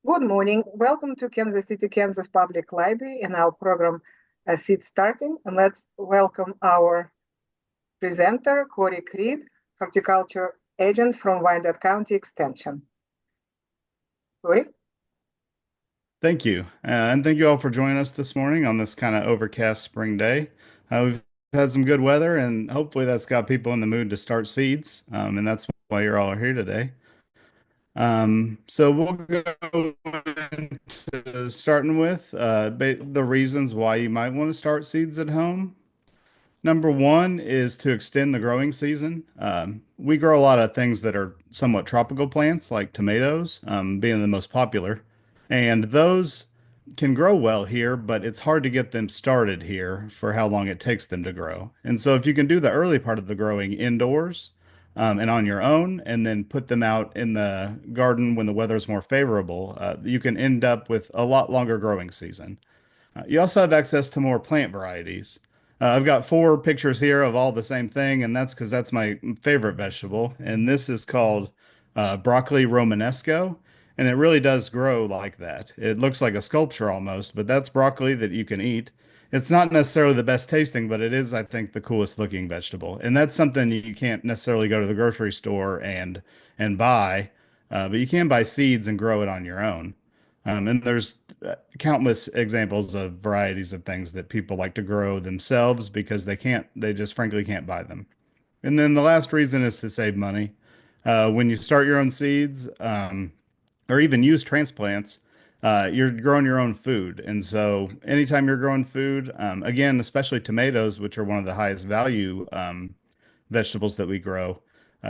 Good morning. Welcome to Kansas City, Kansas Public Library and our program Seed Starting. And let's welcome our presenter, Corey Creed, horticulture agent from Wyandotte County Extension. Corey? Thank you. And thank you all for joining us this morning on this kind of overcast spring day. We've had some good weather, and hopefully that's got people in the mood to start seeds. And that's why you're all here today. So we'll go into starting with the reasons why you might want to start seeds at home. Number one is to extend the growing season. We grow a lot of things that are somewhat tropical plants, like tomatoes, being the most popular. And those can grow well here, but it's hard to get them started here for how long it takes them to grow. And so, if you can do the early part of the growing indoors and on your own, and then put them out in the garden when the weather is more favorable, you can end up with a lot longer growing season. You also have access to more plant varieties. I've got four pictures here of all the same thing, and that's because that's my favorite vegetable. And this is called broccoli romanesco, and it really does grow like that. It looks like a sculpture almost, but that's broccoli that you can eat. It's not necessarily the best tasting, but it is, I think, the coolest looking vegetable. And that's something you can't necessarily go to the grocery store and buy, but you can buy seeds and grow it on your own. And there's countless examples of varieties of things that people like to grow themselves because they just frankly can't buy them. And then the last reason is to save money. When you start your own seeds, or even use transplants, you're growing your own food. And so anytime you're growing food, again, especially tomatoes, which are one of the highest value vegetables that we grow,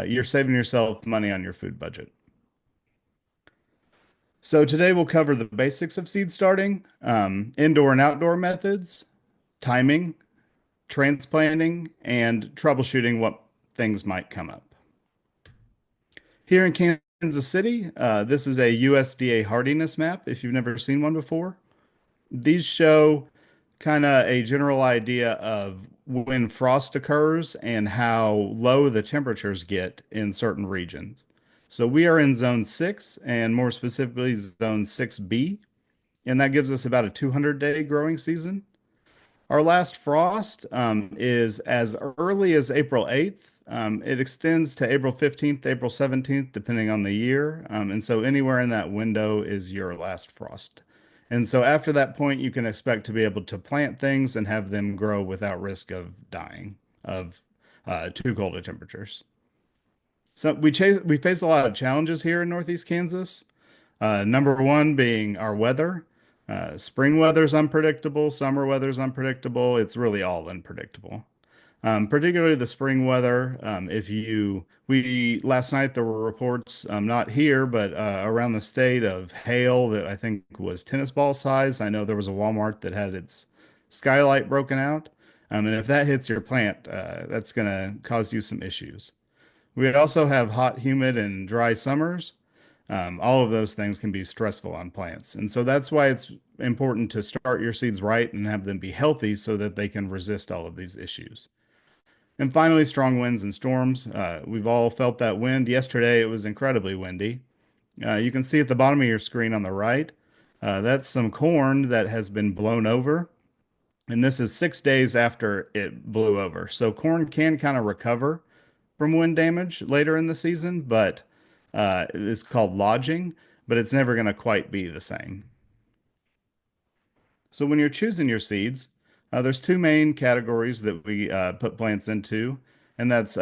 you're saving yourself money on your food budget. So today we'll cover the basics of seed starting, indoor and outdoor methods, timing, transplanting, and troubleshooting what things might come up. Here in Kansas City, this is a USDA hardiness map if you've never seen one before. These show kind of a general idea of when frost occurs and how low the temperatures get in certain regions. So we are in zone 6 and more specifically zone 6B, and that gives us about a 200-day growing season. Our last frost is as early as April 8th. It extends to April 15th, April 17th, depending on the year. And so anywhere in that window is your last frost. And so after that point, you can expect to be able to plant things and have them grow without risk of dying of too cold of temperatures. So we face a lot of challenges here in Northeast Kansas. Number one being our weather. Spring weather's unpredictable, summer weather's unpredictable. It's really all unpredictable. Particularly the spring weather. We last night there were reports, not here, but around the state of hail that I think was tennis ball size. I know there was a Walmart that had its skylight broken out. And if that hits your plant, that's going to cause you some issues. We also have hot, humid, and dry summers. All of those things can be stressful on plants. And so that's why it's important to start your seeds right and have them be healthy so that they can resist all of these issues. And finally, strong winds and storms. We've all felt that wind. Yesterday, it was incredibly windy. You can see at the bottom of your screen on the right, that's some corn that has been blown over. And this is 6 days after it blew over. So corn can kind of recover from wind damage later in the season, but it's called lodging, but it's never going to quite be the same. So when you're choosing your seeds, there's two main categories that we put plants into, and that's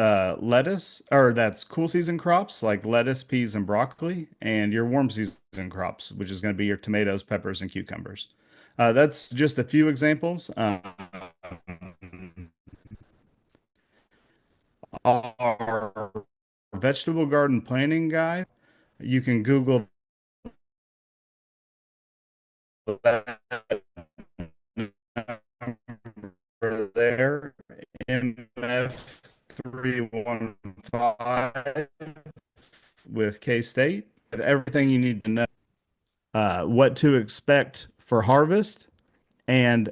cool season crops like lettuce, peas, and broccoli, and your warm season crops, which is going to be your tomatoes, peppers, and cucumbers. That's just a few examples. Our vegetable garden planning guide, you can Google that number there, MF315 with K-State, with everything you need to know, what to expect for harvest and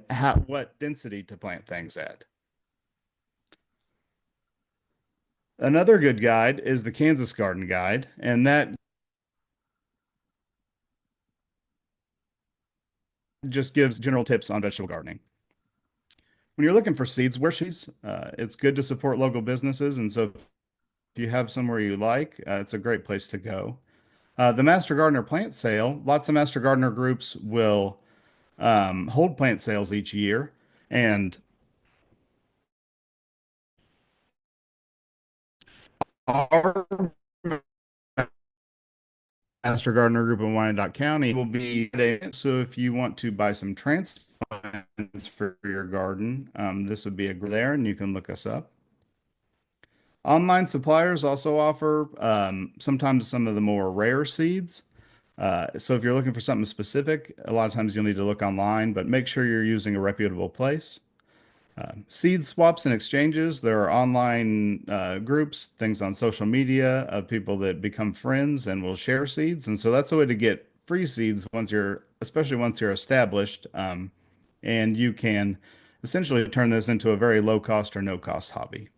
what density to plant things at. Another good guide is the Kansas Garden Guide, and that just gives general tips on vegetable gardening. When you're looking for seeds, where she's, it's good to support local businesses. And so if you have somewhere you like, it's a great place to go. The Master Gardener plant sale, lots of Master Gardener groups will hold plant sales each year. And our Master Gardener group in Wyandotte County will be today. So if you want to buy some transplants for your garden, this would be a there, and you can look us up. Online suppliers also offer sometimes some of the more rare seeds. So if you're looking for something specific, a lot of times you'll need to look online, but make sure you're using a reputable place. Seed swaps and exchanges. There are online groups, things on social media of people that become friends and will share seeds. And so that's a way to get free seeds especially once you're established. And you can essentially turn this into a very low cost or no cost hobby.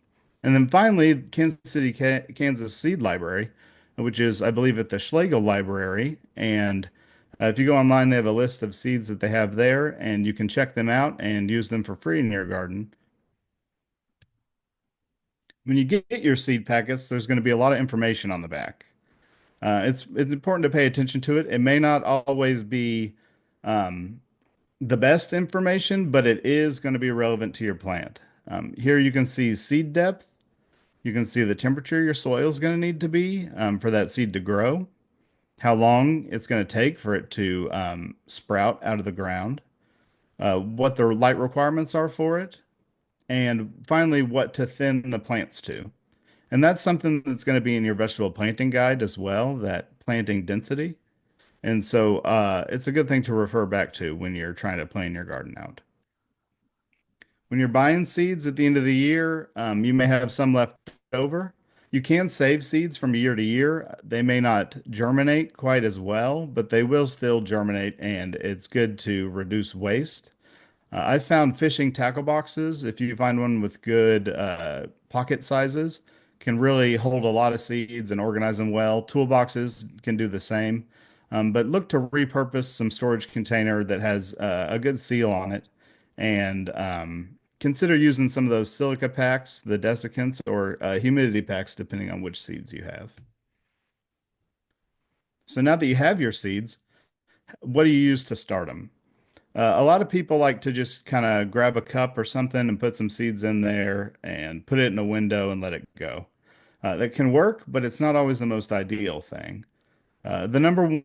And then finally, Kansas City, Kansas Seed Library, which is, I believe, at the Schlegel Library. And if you go online, they have a list of seeds that they have there, and you can check them out and use them for free in your garden. When you get your seed packets, there's going to be a lot of information on the back. It's important to pay attention to it. It may not always be um, the best information, but it is going to be relevant to your plant. Here you can see seed depth. You can see the temperature your soil is going to need to be for that seed to grow, how long it's going to take for it to sprout out of the ground, what the light requirements are for it, and finally, what to thin the plants to. And that's something that's going to be in your vegetable planting guide as well, that planting density. And so it's a good thing to refer back to when you're trying to plan your garden out. When you're buying seeds at the end of the year, you may have some left over. You can save seeds from year to year. They may not germinate quite as well, but they will still germinate, and it's good to reduce waste. I've found fishing tackle boxes, if you find one with good pocket sizes, can really hold a lot of seeds and organize them well. Toolboxes can do the same. But look to repurpose some storage container that has a good seal on it. And consider using some of those silica packs, the desiccants, or humidity packs, depending on which seeds you have. So now that you have your seeds, what do you use to start them? A lot of people like to just kind of grab a cup or something and put some seeds in there and put it in a window and let it go. That can work, but it's not always the most ideal thing. The number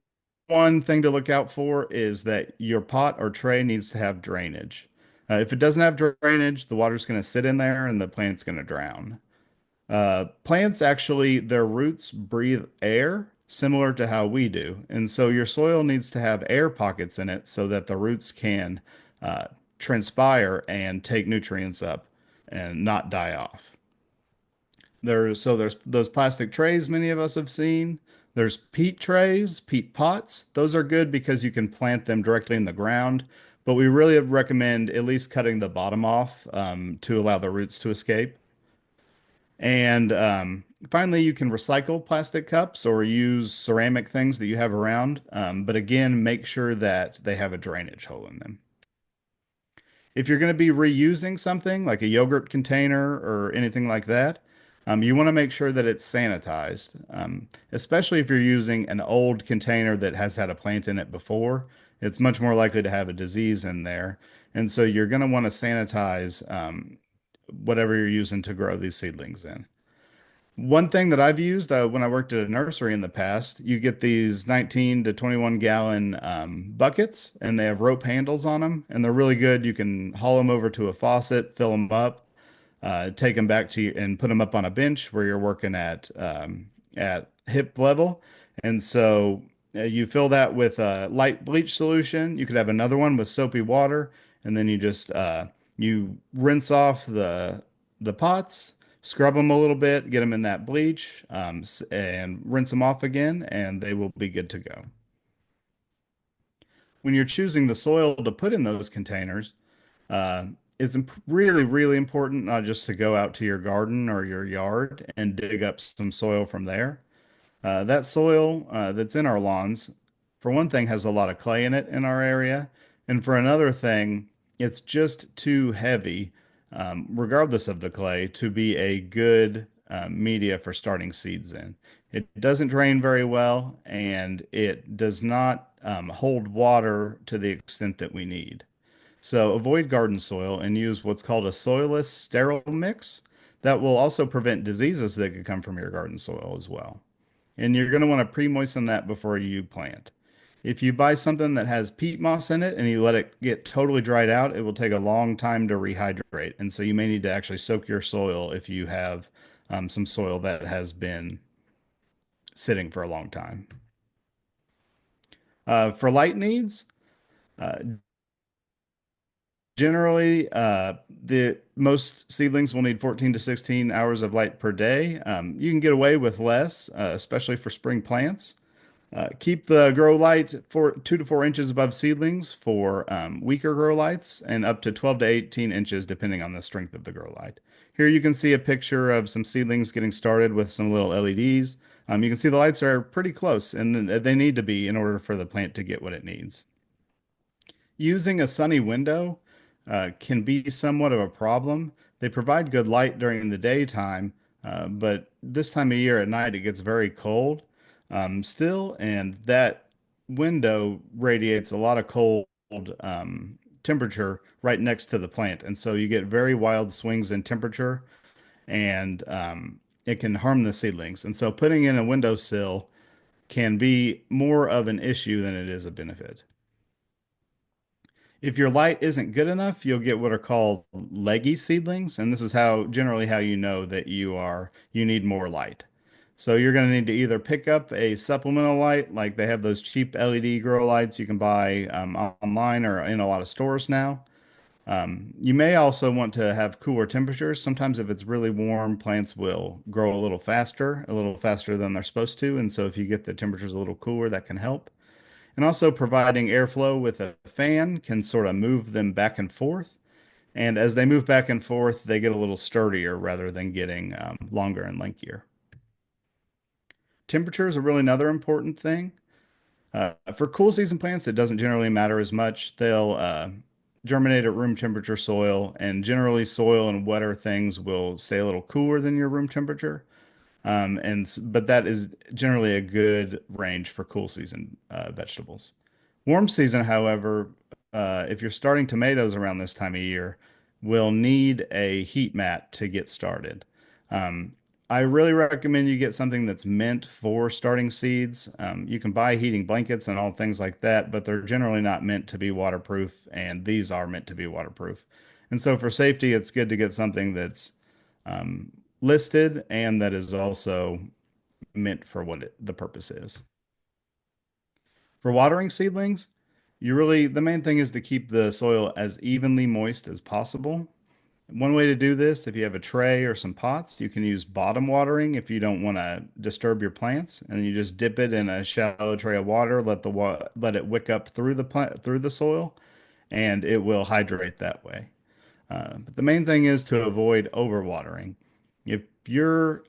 one thing to look out for is that your pot or tray needs to have drainage. If it doesn't have drainage, the water's going to sit in there and the plant's going to drown. Plants actually, their roots breathe air similar to how we do. And so your soil needs to have air pockets in it so that the roots can uh, transpire and take nutrients up and not die off. There's those plastic trays many of us have seen. There's peat trays, peat pots. Those are good because you can plant them directly in the ground, but we really recommend at least cutting the bottom off to allow the roots to escape. And finally, you can recycle plastic cups or use ceramic things that you have around. But again, make sure that they have a drainage hole in them. If you're going to be reusing something like a yogurt container or anything like that, you want to make sure that it's sanitized, especially if you're using an old container that has had a plant in it before. It's much more likely to have a disease in there. And so you're going to want to sanitize whatever you're using to grow these seedlings in. One thing that I've used when I worked at a nursery in the past, you get these 19 to 21 gallon buckets, and they have rope handles on them, and they're really good. You can haul them over to a faucet, fill them up, take them back to you, and put them up on a bench where you're working at hip level. And so you fill that with a light bleach solution. You could have another one with soapy water, and then you rinse off the pots, scrub them a little bit, get them in that bleach, and rinse them off again, and they will be good to go. When you're choosing the soil to put in those containers, uh, it's really, really important not just to go out to your garden or your yard and dig up some soil from there. That soil that's in our lawns, for one thing, has a lot of clay in it in our area, And for another thing, it's just too heavy, regardless of the clay, to be a good media for starting seeds in. It doesn't drain very well, and it does not hold water to the extent that we need. So avoid garden soil and use what's called a soilless sterile mix that will also prevent diseases that could come from your garden soil as well. And you're going to want to pre-moisten that before you plant. If you buy something that has peat moss in it and you let it get totally dried out, it will take a long time to rehydrate. And so you may need to actually soak your soil if you have some soil that has been sitting for a long time. For light needs, uh, generally, the most seedlings will need 14 to 16 hours of light per day. You can get away with less, especially for spring plants. Keep the grow light for 2 to 4 inches above seedlings for weaker grow lights and up to 12 to 18 inches depending on the strength of the grow light. Here you can see a picture of some seedlings getting started with some little LEDs. You can see the lights are pretty close and they need to be in order for the plant to get what it needs. Using a sunny window can be somewhat of a problem. They provide good light during the daytime, but this time of year at night it gets very cold still, and that window radiates a lot of cold temperature right next to the plant. And so you get very wild swings in temperature, and it can harm the seedlings. And so putting in a windowsill can be more of an issue than it is a benefit. If your light isn't good enough, you'll get what are called leggy seedlings, and this is how generally how you know that you need more light. So you're going to need to either pick up a supplemental light, like they have those cheap LED grow lights you can buy online or in a lot of stores now. You may also want to have cooler temperatures. Sometimes if it's really warm, plants will grow a little faster than they're supposed to, and so if you get the temperatures a little cooler, that can help. And also providing airflow with a fan can sort of move them back and forth. And as they move back and forth, they get a little sturdier rather than getting longer and lankier. Temperature is a really another important thing. For cool season plants, it doesn't generally matter as much. They'll germinate at room temperature soil, and generally soil and wetter things will stay a little cooler than your room temperature. But that is generally a good range for cool season vegetables. Warm season, however, if you're starting tomatoes around this time of year, will need a heat mat to get started. Um, I really recommend you get something that's meant for starting seeds. You can buy heating blankets and all things like that, but they're generally not meant to be waterproof, and these are meant to be waterproof. And so for safety, it's good to get something that's um, listed and that is also meant for what the purpose is. For watering seedlings, the main thing is to keep the soil as evenly moist as possible. One way to do this, if you have a tray or some pots, you can use bottom watering if you don't want to disturb your plants, and you just dip it in a shallow tray of water, let it wick up through the plant through the soil, and it will hydrate that way. But the main thing is to avoid overwatering. If your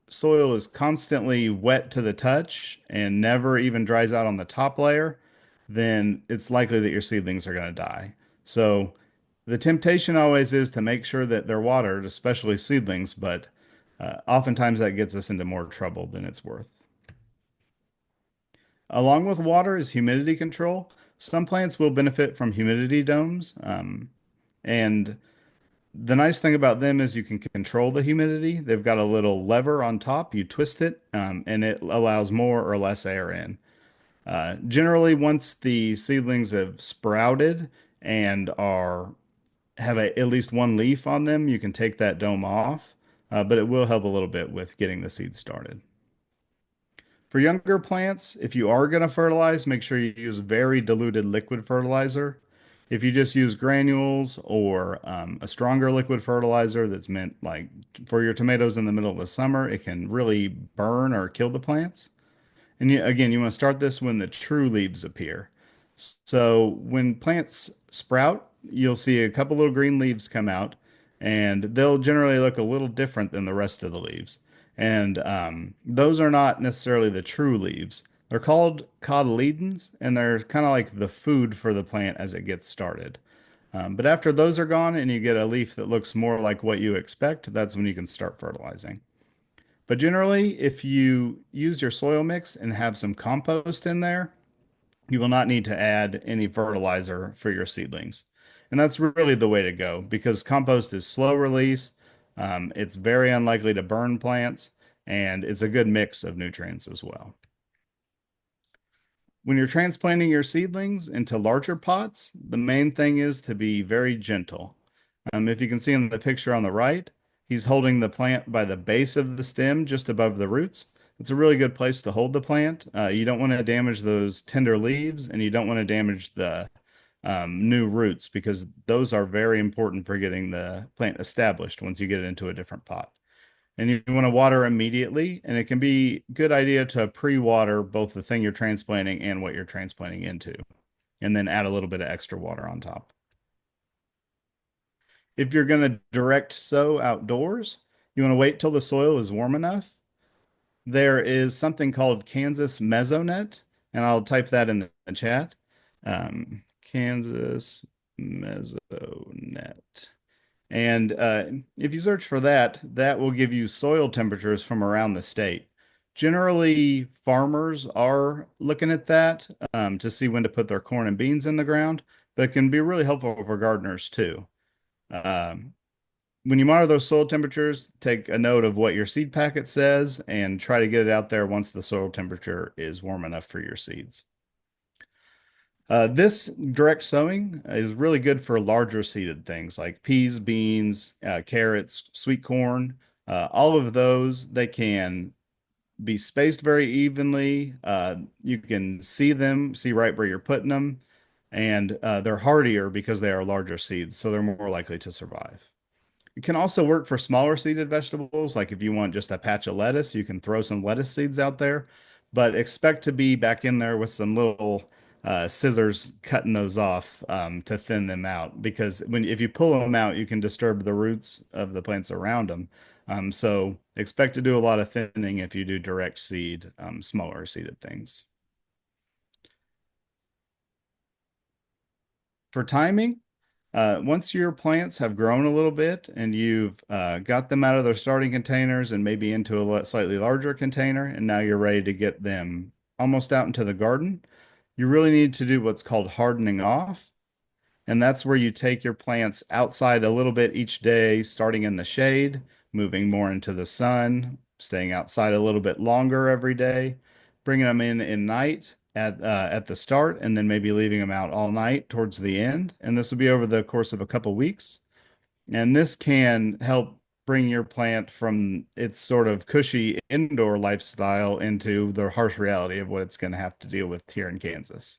soil is constantly wet to the touch and never even dries out on the top layer, then it's likely that your seedlings are going to die. So the temptation always is to make sure that they're watered, especially seedlings, but oftentimes that gets us into more trouble than it's worth. Along with water is humidity control. Some plants will benefit from humidity domes, and the nice thing about them is you can control the humidity. They've got a little lever on top. You twist it, and it allows more or less air in. Generally, once the seedlings have sprouted and have at least one leaf on them, you can take that dome off, but it will help a little bit with getting the seeds started. For younger plants, if you are going to fertilize, make sure you use very diluted liquid fertilizer. If you just use granules or a stronger liquid fertilizer that's meant like for your tomatoes in the middle of the summer, it can really burn or kill the plants. And again, you want to start this when the true leaves appear. So when plants sprout, you'll see a couple little green leaves come out, and they'll generally look a little different than the rest of the leaves. And those are not necessarily the true leaves. They're called cotyledons, and they're kind of like the food for the plant as it gets started. But after those are gone and you get a leaf that looks more like what you expect, that's when you can start fertilizing. But generally, if you use your soil mix and have some compost in there, you will not need to add any fertilizer for your seedlings. And that's really the way to go because compost is slow release. It's very unlikely to burn plants, and it's a good mix of nutrients as well. When you're transplanting your seedlings into larger pots, the main thing is to be very gentle. If you can see in the picture on the right, he's holding the plant by the base of the stem just above the roots. It's a really good place to hold the plant. You don't want to damage those tender leaves and you don't want to damage the new roots because those are very important for getting the plant established once you get it into a different pot. And you want to water immediately, and it can be a good idea to pre-water both the thing you're transplanting and what you're transplanting into, and then add a little bit of extra water on top. If you're going to direct sow outdoors, you want to wait till the soil is warm enough. There is something called Kansas Mesonet, and I'll type that in the chat. Kansas Mesonet. And if you search for that, that will give you soil temperatures from around the state. Generally, farmers are looking at that to see when to put their corn and beans in the ground, but it can be really helpful for gardeners too. Um, when you monitor those soil temperatures, take a note of what your seed packet says and try to get it out there once the soil temperature is warm enough for your seeds. This direct sowing is really good for larger seeded things like peas, beans, carrots, sweet corn. All of those, they can be spaced very evenly. You can see them, see right where you're putting them, and they're hardier because they are larger seeds, so they're more likely to survive. It can also work for smaller seeded vegetables. Like if you want just a patch of lettuce, you can throw some lettuce seeds out there, but expect to be back in there with some little scissors cutting those off to thin them out. Because if you pull them out, you can disturb the roots of the plants around them. So expect to do a lot of thinning if you do direct seed, smaller seeded things. For timing, once your plants have grown a little bit and you've got them out of their starting containers and maybe into a slightly larger container, and now you're ready to get them almost out into the garden, you really need to do what's called hardening off. And that's where you take your plants outside a little bit each day, starting in the shade, moving more into the sun, staying outside a little bit longer every day, bringing them in night at the start, and then maybe leaving them out all night towards the end. And this will be over the course of a couple weeks. And this can help bring your plant from its sort of cushy indoor lifestyle into the harsh reality of what it's going to have to deal with here in Kansas.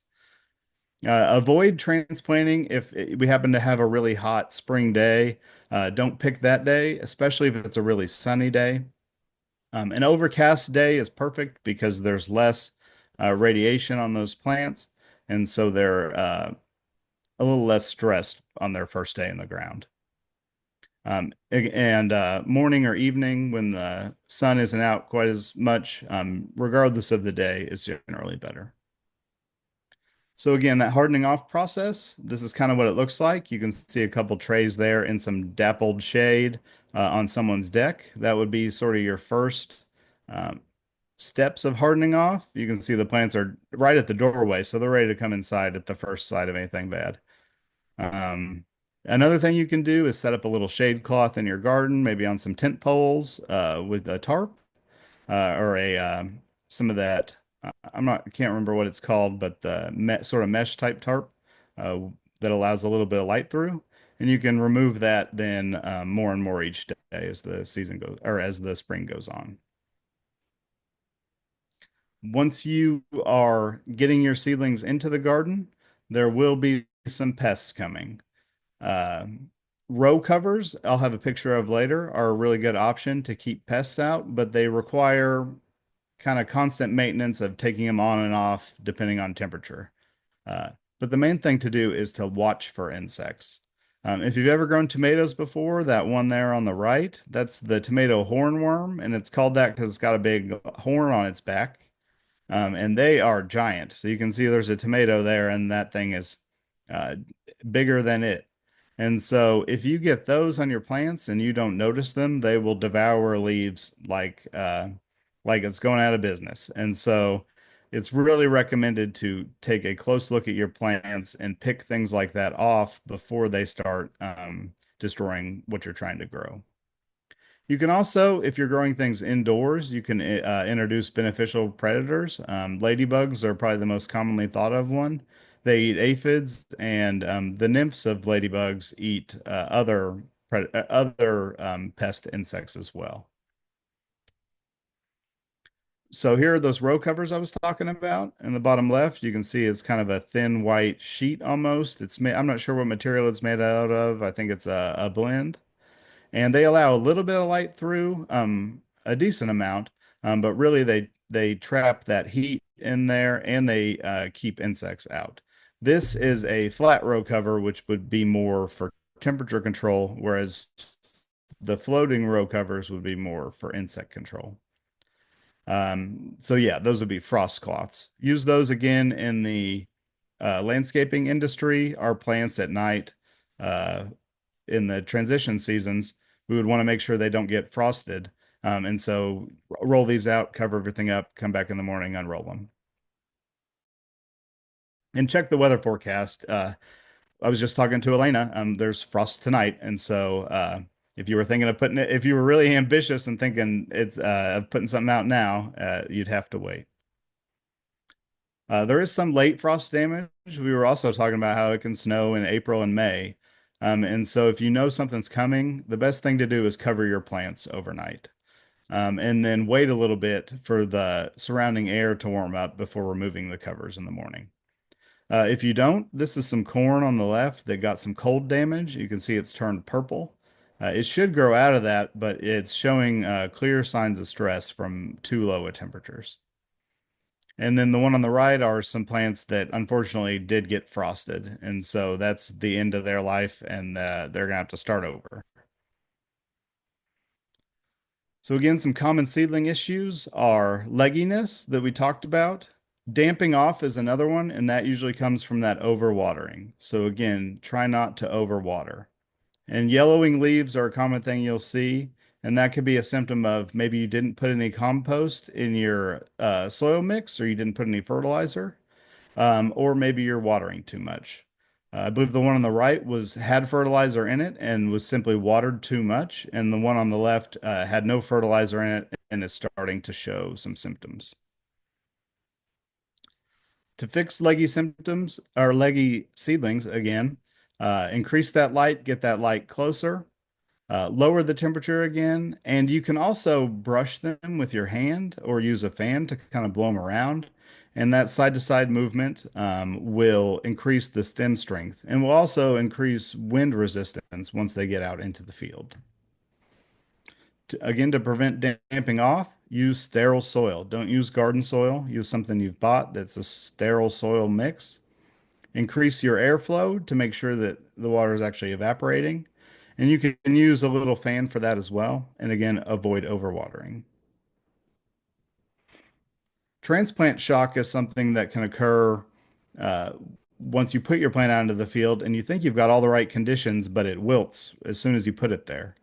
Avoid transplanting if we happen to have a really hot spring day. Don't pick that day, especially if it's a really sunny day. An overcast day is perfect because there's less radiation on those plants, and so they're a little less stressed on their first day in the ground. And morning or evening when the sun isn't out quite as much, regardless of the day, is generally better. So again, that hardening off process, this is kind of what it looks like. You can see a couple trays there in some dappled shade on someone's deck. That would be sort of your first um, steps of hardening off. You can see the plants are right at the doorway, so they're ready to come inside at the first sight of anything bad. Another thing you can do is set up a little shade cloth in your garden, maybe on some tent poles with a tarp or a some of that. I can't remember what it's called, but the sort of mesh type tarp uh, that allows a little bit of light through, and you can remove that then more and more each day as the season goes or as the spring goes on. Once you are getting your seedlings into the garden, there will be some pests coming. Uh, Row covers, I'll have a picture of later, are a really good option to keep pests out, but they require kind of constant maintenance of taking them on and off depending on temperature. Uh, but the main thing to do is to watch for insects. If you've ever grown tomatoes before, that one there on the right, that's the tomato hornworm, and it's called that because it's got a big horn on its back. And they are giant. So you can see there's a tomato there, and that thing is uh, bigger than it. And so if you get those on your plants and you don't notice them, they will devour leaves like it's going out of business. And so it's really recommended to take a close look at your plants and pick things like that off before they start destroying what you're trying to grow. You can also, if you're growing things indoors, you can introduce beneficial predators. Ladybugs are probably the most commonly thought of one. They eat aphids, and the nymphs of ladybugs eat other pest insects as well. So here are those row covers I was talking about. In the bottom left, you can see it's kind of a thin white sheet almost. It's made, I'm not sure what material it's made out of. I think it's a blend. And they allow a little bit of light through, a decent amount, but really they trap that heat in there and they keep insects out. This is a flat row cover, which would be more for temperature control, whereas the floating row covers would be more for insect control. So yeah, those would be frost cloths. Use those again in the landscaping industry. Our plants at night, uh, in the transition seasons, we would want to make sure they don't get frosted. And so roll these out, cover everything up, come back in the morning, unroll them. And check the weather forecast. I was just talking to Elena. There's frost tonight, and so if you were thinking of putting it, if you were really ambitious and thinking it's of putting something out now, you'd have to wait. There is some late frost damage. We were also talking about how it can snow in April and May. And so if you know something's coming, the best thing to do is cover your plants overnight. And then wait a little bit for the surrounding air to warm up before removing the covers in the morning. If you don't, this is some corn on the left that got some cold damage. You can see it's turned purple. It should grow out of that, but it's showing clear signs of stress from too low of temperatures. And then the one on the right are some plants that unfortunately did get frosted. And so that's the end of their life, and they're going to have to start over. So, again, some common seedling issues are legginess that we talked about. Damping off is another one, and that usually comes from that overwatering. So, again, try not to overwater. And yellowing leaves are a common thing you'll see, and that could be a symptom of maybe you didn't put any compost in your soil mix or you didn't put any fertilizer, or maybe you're watering too much. I believe the one on the right had fertilizer in it and was simply watered too much, and the one on the left had no fertilizer in it and is starting to show some symptoms. To fix leggy symptoms or leggy seedlings again, increase that light, get that light closer, lower the temperature again, and you can also brush them with your hand or use a fan to kind of blow them around. And that side to side movement will increase the stem strength and will also increase wind resistance once they get out into the field. Again, to prevent damping off, use sterile soil. Don't use garden soil. Use something you've bought that's a sterile soil mix. Increase your airflow to make sure that the water is actually evaporating. And you can use a little fan for that as well. And again, avoid overwatering. Transplant shock is something that can occur uh, once you put your plant out into the field and you think you've got all the right conditions, but it wilts as soon as you put it there.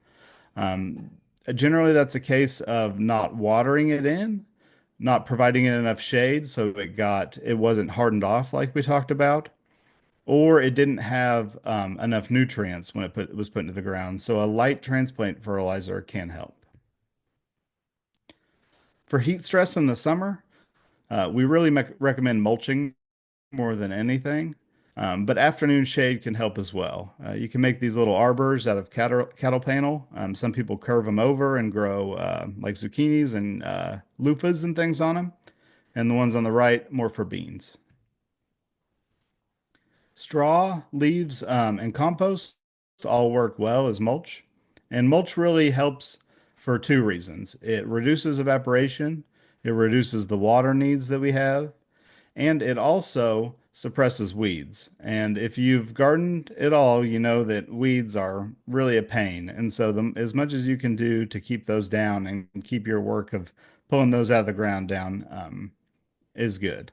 Um, Generally, that's a case of not watering it in, not providing it enough shade, so it wasn't hardened off like we talked about, or it didn't have enough nutrients when it was put into the ground. So a light transplant fertilizer can help. For heat stress in the summer, we really recommend mulching more than anything. But afternoon shade can help as well. You can make these little arbors out of cattle panel. Some people curve them over and grow like zucchinis and loofahs and things on them. And the ones on the right, more for beans. Straw, leaves, and compost all work well as mulch. And mulch really helps for two reasons. It reduces evaporation, it reduces the water needs that we have, and it also suppresses weeds. And if you've gardened at all, you know that weeds are really a pain. And so as much as you can do to keep those down and keep your work of pulling those out of the ground down, is good.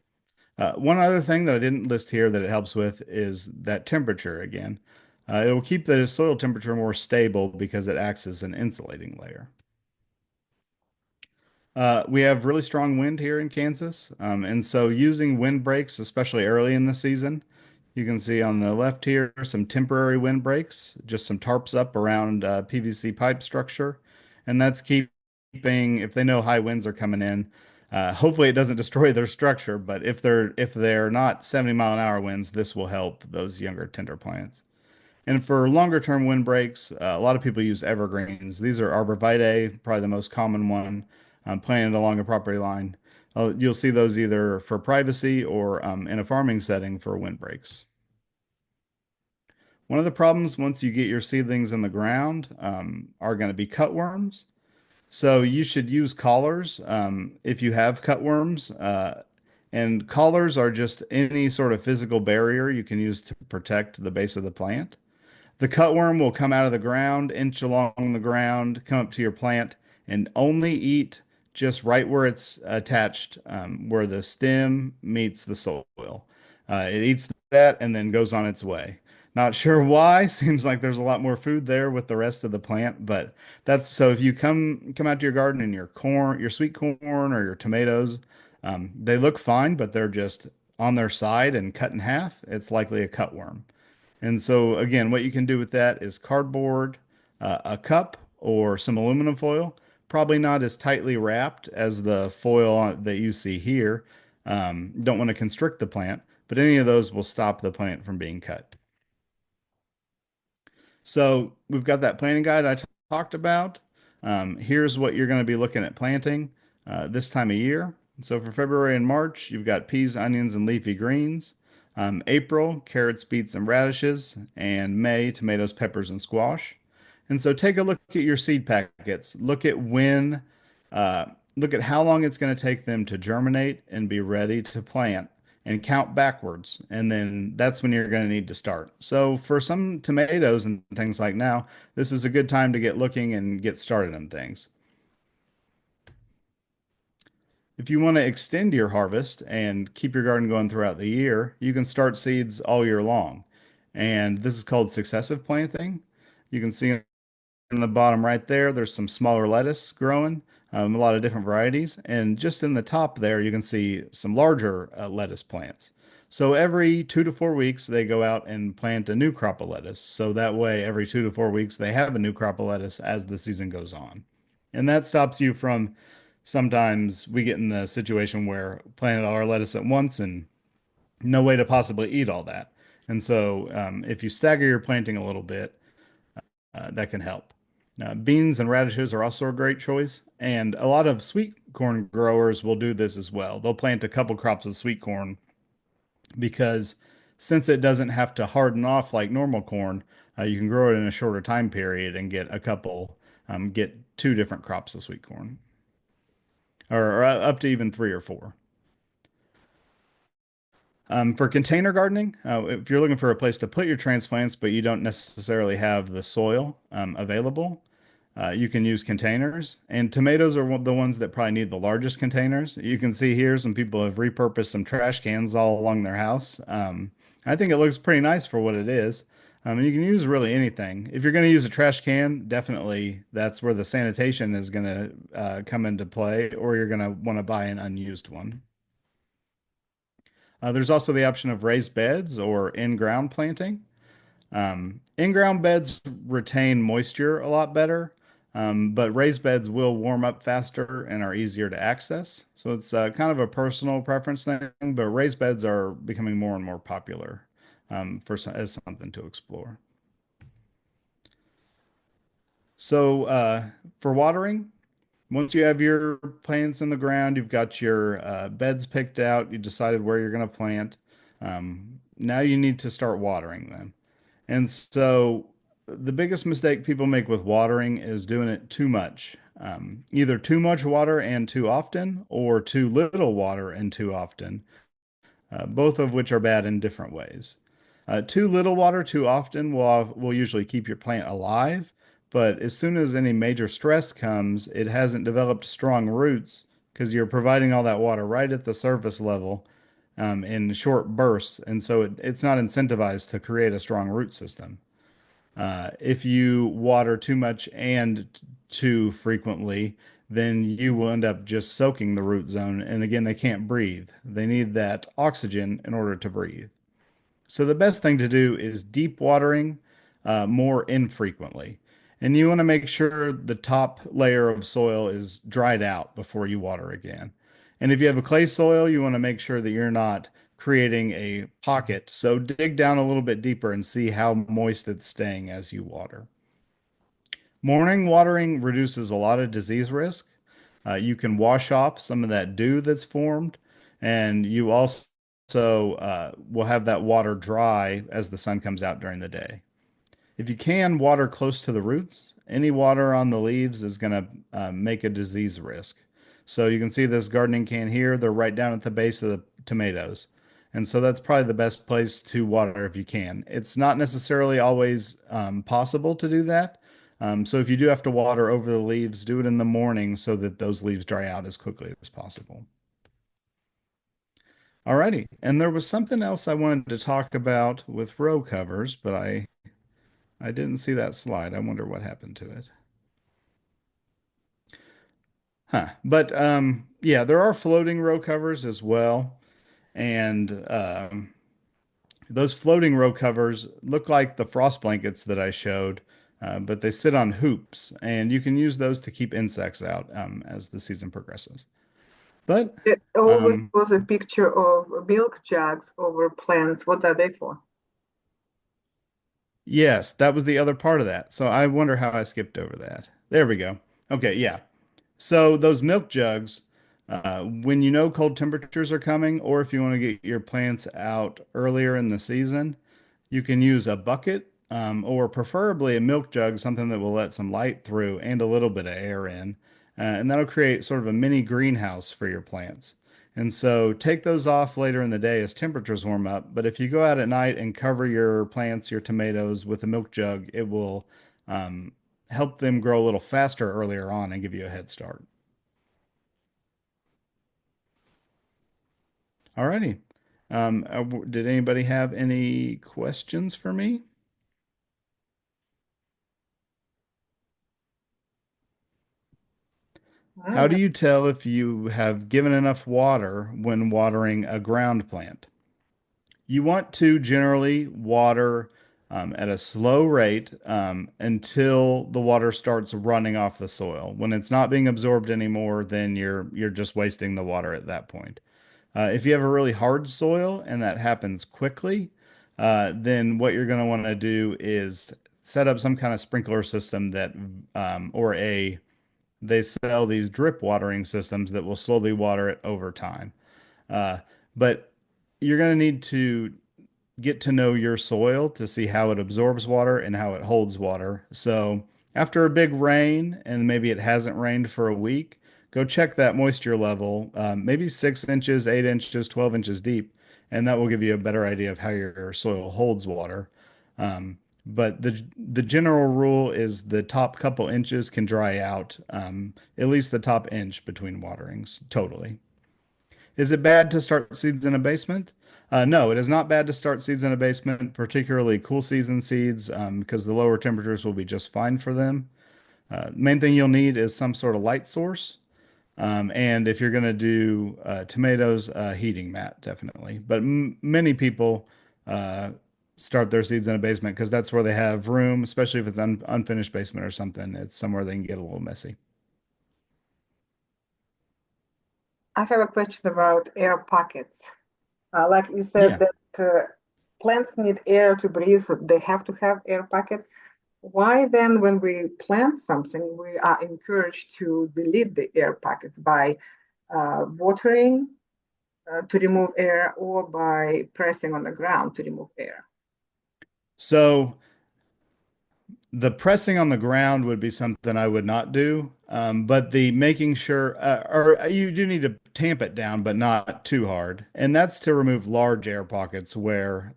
One other thing that I didn't list here that it helps with is that temperature again. It will keep the soil temperature more stable because it acts as an insulating layer. We have really strong wind here in Kansas, and so using wind breaks, especially early in the season, you can see on the left here some temporary wind breaks, just some tarps up around PVC pipe structure, and that's keeping, if they know high winds are coming in, hopefully it doesn't destroy their structure, but if they're not 70-mile-an-hour winds, this will help those younger tender plants. And for longer term windbreaks, a lot of people use evergreens. These are arborvitae, probably the most common one, planted along a property line. You'll see those either for privacy or in a farming setting for windbreaks. One of the problems once you get your seedlings in the ground are going to be cutworms. So you should use collars if you have cutworms. And collars are just any sort of physical barrier you can use to protect the base of the plant. The cutworm will come out of the ground, inch along the ground, come up to your plant, and only eat just right where it's attached, where the stem meets the soil. It eats that and then goes on its way. Not sure why. Seems like there's a lot more food there with the rest of the plant, but that's so if you come out to your garden and your corn, your sweet corn or your tomatoes, they look fine, but they're just on their side and cut in half. It's likely a cutworm. And so, again, what you can do with that is cardboard, a cup, or some aluminum foil. Probably not as tightly wrapped as the foil that you see here. Don't want to constrict the plant, but any of those will stop the plant from being cut. So we've got that planting guide I talked about. Here's what you're going to be looking at planting this time of year. So for February and March, you've got peas, onions, and leafy greens. April, carrots, beets, and radishes. And May, tomatoes, peppers, and squash. And so take a look at your seed packets. Uh, look at how long it's going to take them to germinate and be ready to plant and count backwards. And then that's when you're going to need to start. So for some tomatoes and things like now, this is a good time to get looking and get started on things. If you want to extend your harvest and keep your garden going throughout the year, you can start seeds all year long. And this is called successive planting. You can see in the bottom right there, there's some smaller lettuce growing, a lot of different varieties. And just in the top there, you can see some larger lettuce plants. So every 2 to 4 weeks, they go out and plant a new crop of lettuce. So that way, every 2 to 4 weeks, they have a new crop of lettuce as the season goes on. And that stops you from sometimes we get in the situation where planted all our lettuce at once and no way to possibly eat all that. And so if you stagger your planting a little bit, that can help. Beans and radishes are also a great choice, and a lot of sweet corn growers will do this as well. They'll plant a couple crops of sweet corn because since it doesn't have to harden off like normal corn, you can grow it in a shorter time period and get 2 different crops of sweet corn, or up to even 3 or 4. For container gardening, if you're looking for a place to put your transplants, but you don't necessarily have the soil available, you can use containers. And tomatoes are the ones that probably need the largest containers. You can see here some people have repurposed some trash cans all along their house. I think it looks pretty nice for what it is. And you can use really anything. If you're going to use a trash can, definitely that's where the sanitation is going to come into play, or you're going to want to buy an unused one. There's also the option of raised beds or in-ground planting. In-ground beds retain moisture a lot better, but raised beds will warm up faster and are easier to access. So it's kind of a personal preference thing, but raised beds are becoming more and more popular as something to explore. So for watering, once you have your plants in the ground, you've got your beds picked out, you decided where you're going to plant. Now you need to start watering them. And so the biggest mistake people make with watering is doing it too much. Either too much water and too often, or too little water and too often, both of which are bad in different ways. Too little water too often will usually keep your plant alive, but as soon as any major stress comes, it hasn't developed strong roots because you're providing all that water right at the surface level in short bursts. And so it's not incentivized to create a strong root system. If you water too much and too frequently, then you will end up just soaking the root zone. And again, they can't breathe. They need that oxygen in order to breathe. So the best thing to do is deep watering more infrequently. And you want to make sure the top layer of soil is dried out before you water again. And if you have a clay soil, you want to make sure that you're not creating a pocket. So dig down a little bit deeper and see how moist it's staying as you water. Morning watering reduces a lot of disease risk. You can wash off some of that dew that's formed, and you also will have that water dry as the sun comes out during the day. If you can, water close to the roots. Any water on the leaves is going to make a disease risk. So you can see this gardening can here. They're right down at the base of the tomatoes. And so that's probably the best place to water if you can. It's not necessarily always possible to do that. So if you do have to water over the leaves, do it in the morning so that those leaves dry out as quickly as possible. Alrighty. And there was something else I wanted to talk about with row covers, but I didn't see that slide. I wonder what happened to it. Huh. But yeah, there are floating row covers as well. And those floating row covers look like the frost blankets that I showed, but they sit on hoops, and you can use those to keep insects out as the season progresses. But It always um, was a picture of milk jugs over plants. What are they for? yes, that was the other part of that. So I wonder how I skipped over that. There we go. Okay, yeah. So those milk jugs, when you know cold temperatures are coming, or if you want to get your plants out earlier in the season, you can use a bucket, or preferably a milk jug, something that will let some light through and a little bit of air in. And that'll create sort of a mini greenhouse for your plants. And so take those off later in the day as temperatures warm up. But if you go out at night and cover your plants, your tomatoes with a milk jug, it will um, help them grow a little faster earlier on and give you a head start. Alrighty. Did anybody have any questions for me? How do Mm, you tell if you have given enough water when watering a ground plant? You want to generally water at a slow rate until the water starts running off the soil. When it's not being absorbed anymore, then you're just wasting the water at that point. If you have a really hard soil and that happens quickly, then what you're going to want to do is set up some kind of sprinkler system that, or they sell these drip watering systems that will slowly water it over time. Uh, but you're going to need to get to know your soil to see how it absorbs water and how it holds water. So after a big rain and maybe it hasn't rained for a week, go check that moisture level, maybe 6 inches, 8 inches, 12 inches deep, and that will give you a better idea of how your soil holds water. But the general rule is the top couple inches can dry out, at least the top inch between waterings totally. Is it bad to start seeds in a basement? No, it is not bad to start seeds in a basement, particularly cool season seeds, because the lower temperatures will be just fine for them. Main thing you'll need is some sort of light source. And if you're going to do tomatoes, heating mat, definitely. But many people uh, start their seeds in a basement because that's where they have room, especially if it's unfinished basement or something. It's somewhere they can get a little messy. I have a question about air pockets. Like you said Yeah. that plants need air to breathe, so they have to have air pockets. Why then, when we plant something, we are encouraged to delete the air pockets by watering to remove air or by pressing on the ground to remove air? So the pressing on the ground would be something I would not do. But the making sure, or you do need to tamp it down, but not too hard. And that's to remove large air pockets where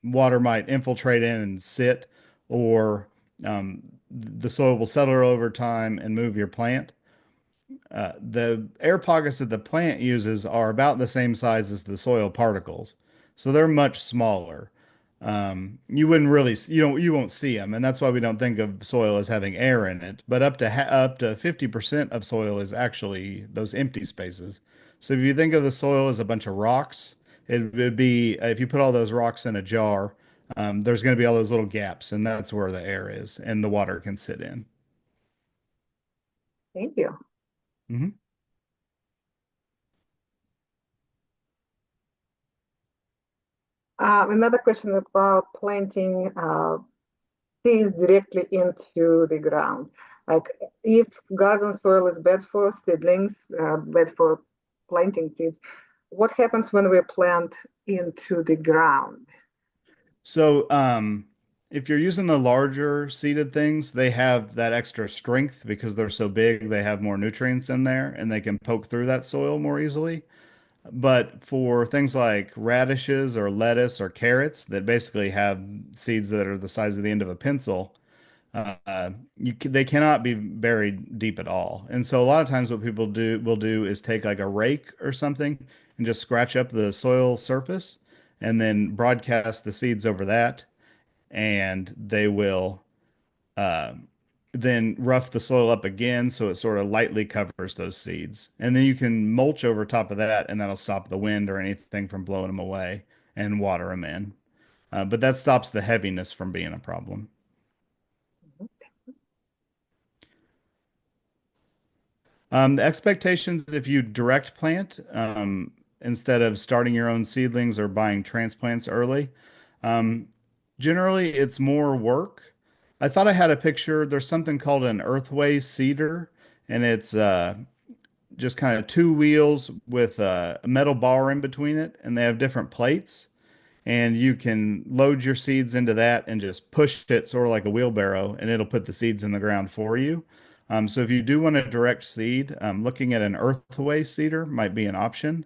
water might infiltrate in and sit, or the soil will settle over time and move your plant. The air pockets that the plant uses are about the same size as the soil particles, so they're much smaller. You wouldn't really, you won't see them, and that's why we don't think of soil as having air in it. But up to 50% of soil is actually those empty spaces. So if you think of the soil as a bunch of rocks, it would be if you put all those rocks in a jar, there's going to be all those little gaps, and that's where the air is, and the water can sit in. Thank you. Mhm. Another question about planting seeds directly into the ground. Like if garden soil is bad for seedlings, bad for planting seeds, what happens when we plant into the ground? So, if you're using the larger seeded things, they have that extra strength because they're so big, they have more nutrients in there and they can poke through that soil more easily. But for things like radishes or lettuce or carrots that basically have seeds that are the size of the end of a pencil, they cannot be buried deep at all. And so a lot of times what people will do is take like a rake or something and just scratch up the soil surface and then broadcast the seeds over that, and they will uh, then rough the soil up again so it sort of lightly covers those seeds. And then you can mulch over top of that, and that'll stop the wind or anything from blowing them away and water them in. But that stops the heaviness from being a problem. The expectations, if you direct plant, instead of starting your own seedlings or buying transplants early, um, generally it's more work. I thought I had a picture. There's something called an earthway seeder, and it's just kind of two wheels with a metal bar in between it, and they have different plates, and you can load your seeds into that and just push it sort of like a wheelbarrow, and it'll put the seeds in the ground for you. So if you do want a direct seed, looking at an earthway seeder might be an option.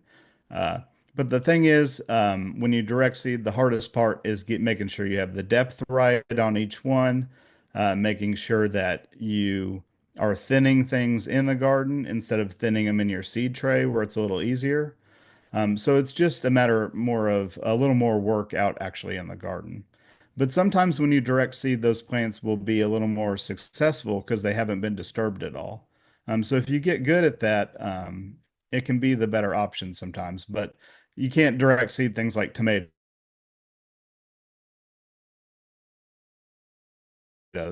Uh, but the thing is, when you direct seed, the hardest part is making sure you have the depth right on each one, making sure that you are thinning things in the garden instead of thinning them in your seed tray where it's a little easier. So it's just a matter more of a little more work out actually in the garden. But sometimes when you direct seed, those plants will be a little more successful because they haven't been disturbed at all. So if you get good at that, it can be the better option sometimes. But you can't direct seed things like tomatoes,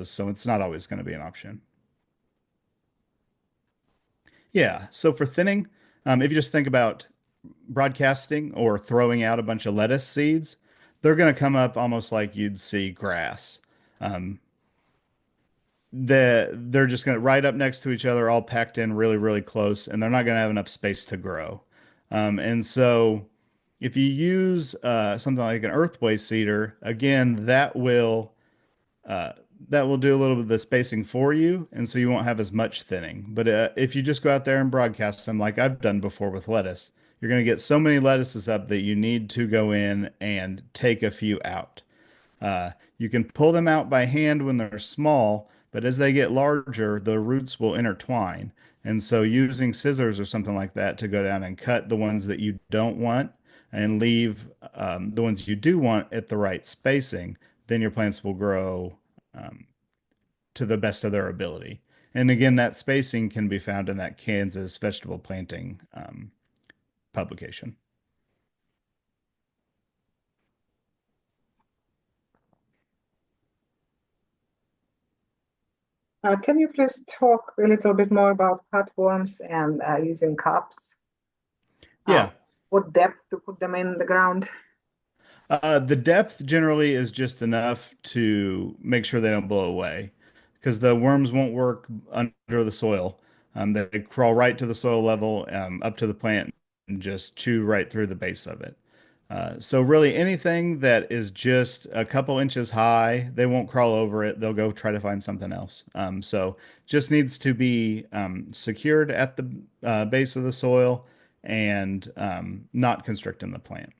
so it's not always going to be an option. Yeah. So for thinning, if you just think about broadcasting or throwing out a bunch of lettuce seeds, they're going to come up almost like you'd see grass. Um, they're just going to right up next to each other, all packed in really, really close, and they're not going to have enough space to grow. And so, if you use something like an earthway seeder, again, uh, that will do a little bit of the spacing for you, and so you won't have as much thinning. But if you just go out there and broadcast them like I've done before with lettuce, you're going to get so many lettuces up that you need to go in and take a few out. You can pull them out by hand when they're small, but as they get larger, the roots will intertwine. And so using scissors or something like that to go down and cut the ones that you don't want and leave the ones you do want at the right spacing, then your plants will grow um, to the best of their ability. And again, that spacing can be found in that Kansas vegetable planting publication. Can you please talk a little bit more about cutworms and using cups? Uh, Yeah. what depth to put them in the ground? The depth generally is just enough to make sure they don't blow away because the worms won't work under the soil. They crawl right to the soil level, up to the plant, and just chew right through the base of it. So really anything that is just a couple inches high, they won't crawl over it. They'll go try to find something else. So just needs to be secured at the base of the soil and not constricting the plant.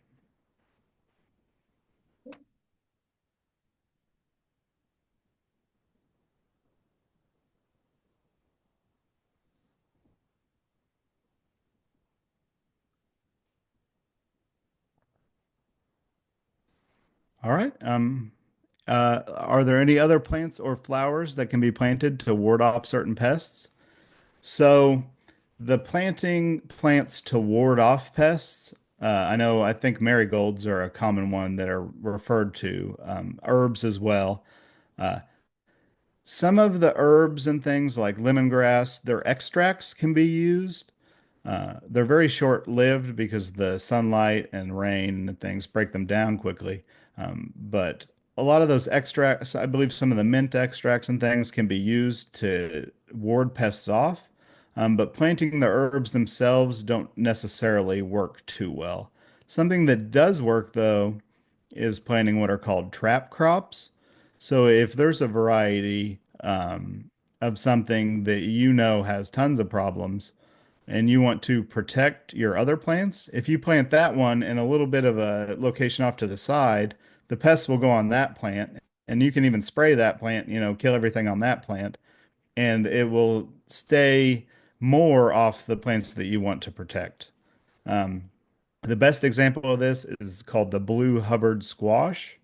All right. Are there any other plants or flowers that can be planted to ward off certain pests? So, the planting plants to ward off pests, I think marigolds are a common one that are referred to, herbs as well. Uh, some of the herbs and things like lemongrass, their extracts can be used. They're very short-lived because the sunlight and rain and things break them down quickly. But a lot of those extracts, I believe some of the mint extracts and things can be used to ward pests off. But planting the herbs themselves don't necessarily work too well. Something that does work, though, is planting what are called trap crops. So if there's a variety of something that you know has tons of problems, and you want to protect your other plants, if you plant that one in a little bit of a location off to the side, the pests will go on that plant, and you can even spray that plant, kill everything on that plant, and it will stay more off the plants that you want to protect. Um, the best example of this is called the blue Hubbard squash.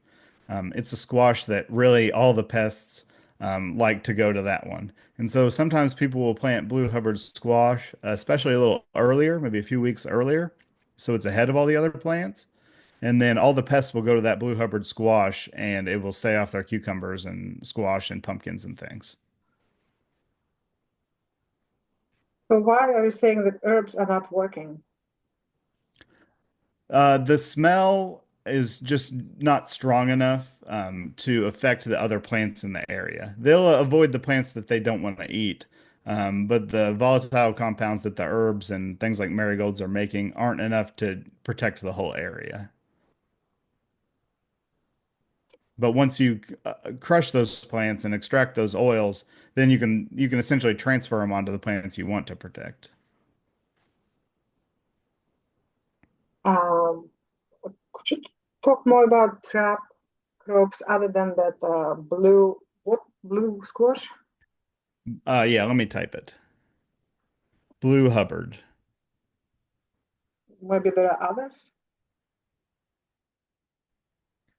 It's a squash that really all the pests like to go to that one. And so sometimes people will plant blue Hubbard squash, especially a little earlier, maybe a few weeks earlier. So it's ahead of all the other plants. And then all the pests will go to that blue Hubbard squash and it will stay off their cucumbers and squash and pumpkins and things. So why are you saying that herbs are not working? The smell is just not strong enough to affect the other plants in the area. They'll avoid the plants that they don't want to eat, but the volatile compounds that the herbs and things like marigolds are making aren't enough to protect the whole area. But once you crush those plants and extract those oils, then you can essentially transfer them onto the plants you want to protect. Um, could you talk more about trap crops other than that blue squash? Yeah, let me type it. Blue Hubbard. Maybe there are others.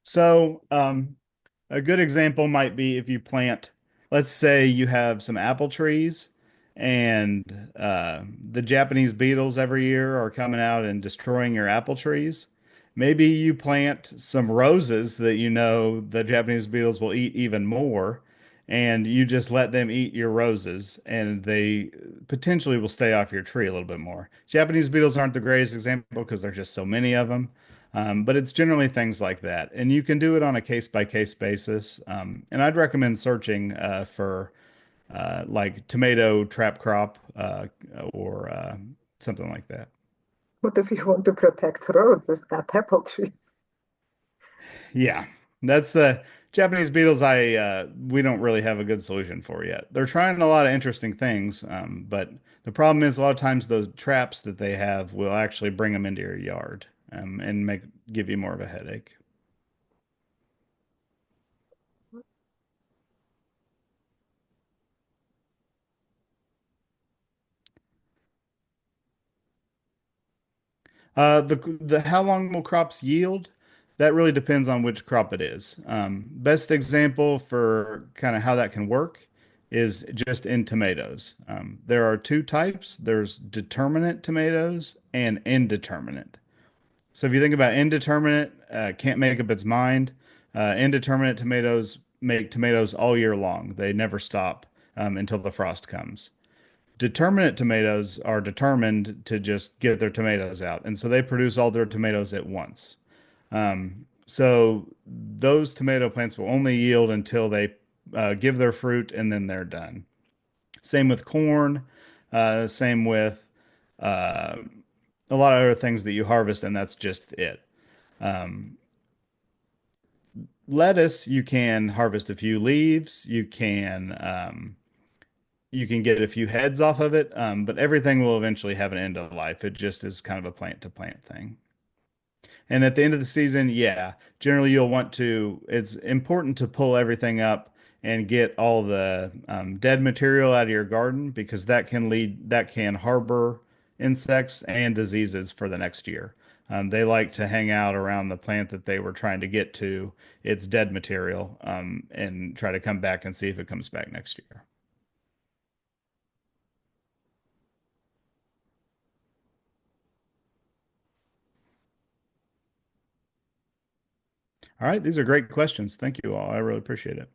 So, a good example might be if you plant, let's say you have some apple trees and the Japanese beetles every year are coming out and destroying your apple trees. Maybe you plant some roses that you know the Japanese beetles will eat even more, and you just let them eat your roses, and they potentially will stay off your tree a little bit more. Japanese beetles aren't the greatest example because there's just so many of them. But it's generally things like that. And you can do it on a case by case basis. And I'd recommend searching for like tomato trap crop or something like that. What if you want to protect roses, not apple tree? Yeah, that's the Japanese beetles. We don't really have a good solution for yet. They're trying a lot of interesting things, but the problem is a lot of times those traps that they have will actually bring them into your yard and make give you more of a headache. The how long will crops yield? That really depends on which crop it is. Best example for kind of how that can work is just in tomatoes. There are two types. There's determinate tomatoes and indeterminate. So if you think about indeterminate, can't make up its mind. Indeterminate tomatoes make tomatoes all year long. They never stop until the frost comes. Determinate tomatoes are determined to just get their tomatoes out, and so they produce all their tomatoes at once. So those tomato plants will only yield until they give their fruit, and then they're done. Same with corn. Same with uh, a lot of other things that you harvest, and that's just it. Um, Lettuce, you can harvest a few leaves. You can get a few heads off of it, but everything will eventually have an end of life. It just is kind of a plant to plant thing. And at the end of the season, yeah, generally you'll want to, it's important to pull everything up and get all the dead material out of your garden because that can harbor insects and diseases for the next year. They like to hang out around the plant that they were trying to get to, its dead material, and try to come back and see if it comes back next year. All right, these are great questions. Thank you all. I really appreciate it.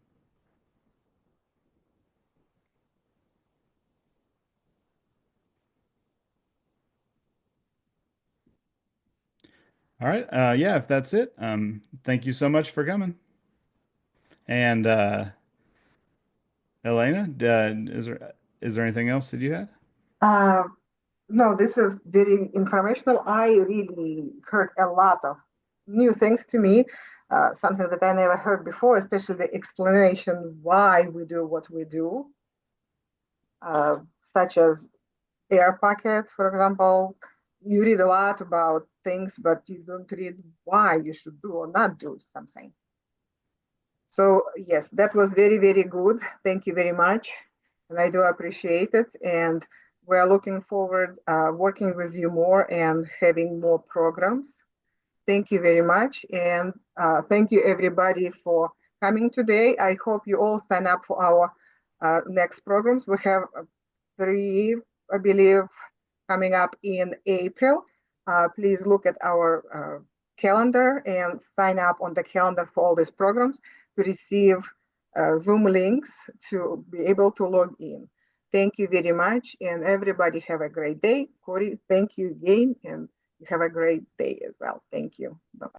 All right, yeah, if that's it, thank you so much for coming. And Elena, is there anything else that you had? Uh, no, this is very informational. I really heard a lot of new things to me, something that I never heard before, especially the explanation why we do what we do, uh, such as air pockets, for example. You read a lot about things, but you don't read why you should do or not do something. So yes, that was very, very good. Thank you very much. And I do appreciate it. And we're looking forward working with you more and having more programs. Thank you very much. And thank you everybody for coming today. I hope you all sign up for our next programs. We have three, I believe, coming up in April. Please look at our calendar and sign up on the calendar for all these programs to receive Zoom links to be able to log in. Thank you very much, and everybody have a great day. Corey, thank you again, and you have a great day as well. Thank you. Bye-bye.